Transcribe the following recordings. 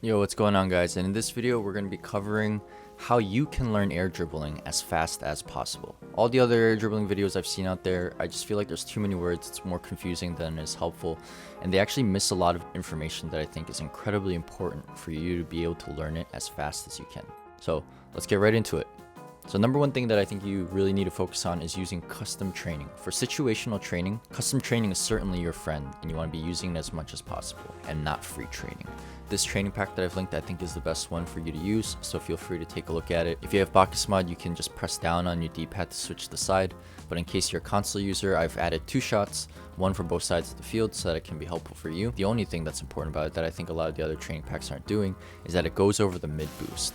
Yo, what's going on, guys? And in this video, we're going to be covering how you can learn air dribbling as fast as possible. All the other air dribbling videos I've seen out there, I just feel like there's too many words. It's more confusing than it is helpful, and they actually miss a lot of information that I think is incredibly important for you to be able to learn it as fast as you can. So let's get right into it. So number one thing that I think you really need to focus on is using custom training. For situational training, custom training is certainly your friend, and you want to be using it as much as possible and not free training. This training pack that I've linked I think is the best one for you to use, so feel free to take a look at it. If you have Bacchus Mod, you can just press down on your D-pad to switch to the side, but in case you're a console user, I've added 2 shots, one for both sides of the field so that it can be helpful for you. The only thing that's important about it that I think a lot of the other training packs aren't doing is that it goes over the mid boost.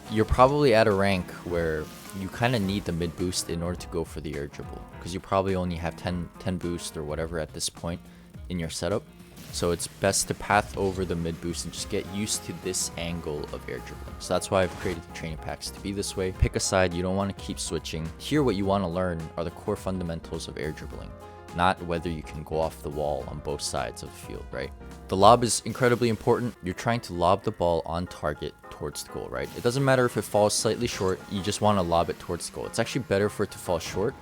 You're probably at a rank where you kind of need the mid boost in order to go for the air dribble, because you probably only have 10 boost or whatever at this point in your setup. So it's best to path over the mid boost and just get used to this angle of air dribbling. So that's why I've created the training packs to be this way. Pick a side, you don't want to keep switching. Here, what you want to learn are the core fundamentals of air dribbling, not whether you can go off the wall on both sides of the field, right? The lob is incredibly important. You're trying to lob the ball on target towards the goal, right? It doesn't matter if it falls slightly short, you just want to lob it towards the goal. It's actually better for it to fall short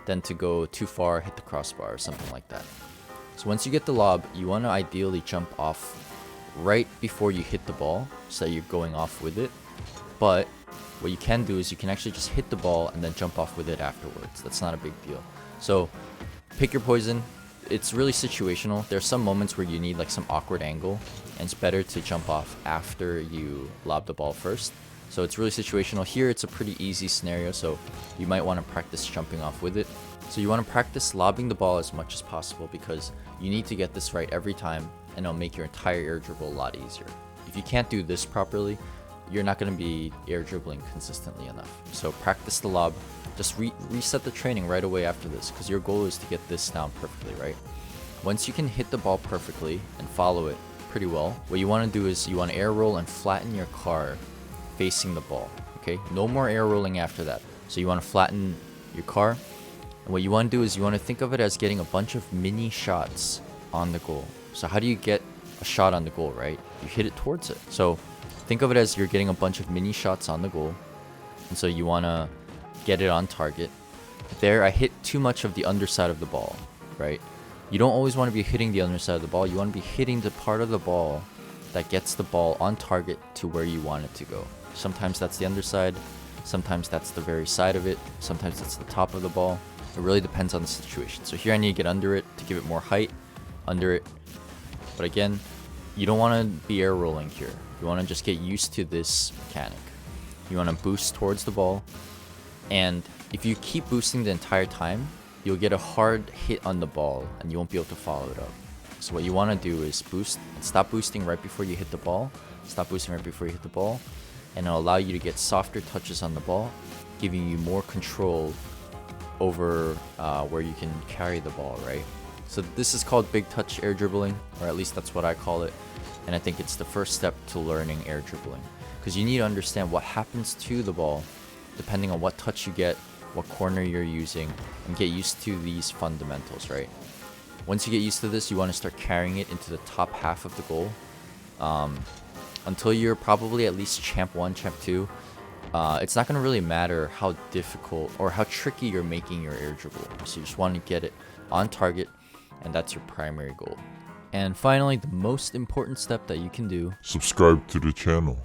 than to go too far, hit the crossbar or something like that. So once you get the lob, you want to ideally jump off right before you hit the ball so that you're going off with it. But what you can do is you can actually just hit the ball and then jump off with it afterwards. That's not a big deal. So pick your poison. It's really situational. There are some moments where you need like some awkward angle, and it's better to jump off after you lob the ball first. So it's really situational. Here it's a pretty easy scenario, so you might want to practice jumping off with it. So you want to practice lobbing the ball as much as possible, because you need to get this right every time, and it'll make your entire air dribble a lot easier. If you can't do this properly, you're not going to be air dribbling consistently enough. So practice the lob. Just reset the training right away after this, because your goal is to get this down perfectly, right? Once you can hit the ball perfectly and follow it pretty well, what you want to do is you want to air roll and flatten your car facing the ball, okay? No more air rolling after that. So you want to flatten your car, and what you want to do is you want to think of it as getting a bunch of mini shots on the goal. So how do you get a shot on the goal, right? You hit it towards it. So think of it as you're getting a bunch of mini shots on the goal, and so you want to get it on target. There, I hit too much of the underside of the ball, right? You don't always want to be hitting the underside of the ball. You want to be hitting the part of the ball that gets the ball on target to where you want it to go. Sometimes that's the underside, sometimes that's the very side of it, sometimes it's the top of the ball. It really depends on the situation. So here I need to get under it to give it more height, under it. But again, you don't want to be air rolling here. You want to just get used to this mechanic. You want to boost towards the ball, and if you keep boosting the entire time, you'll get a hard hit on the ball and you won't be able to follow it up. So what you want to do is boost and stop boosting right before you hit the ball. Stop boosting right before you hit the ball, and it'll allow you to get softer touches on the ball, giving you more control over where you can carry the ball, right? So this is called big touch air dribbling, or at least that's what I call it. And I think it's the first step to learning air dribbling, because you need to understand what happens to the ball depending on what touch you get, what corner you're using, and get used to these fundamentals, right? Once you get used to this, you want to start carrying it into the top half of the goal until you're probably at least champ 1, champ 2. It's not going to really matter how difficult or how tricky you're making your air dribble. So you just want to get it on target, and that's your primary goal. And finally, the most important step that you can do: subscribe to the channel.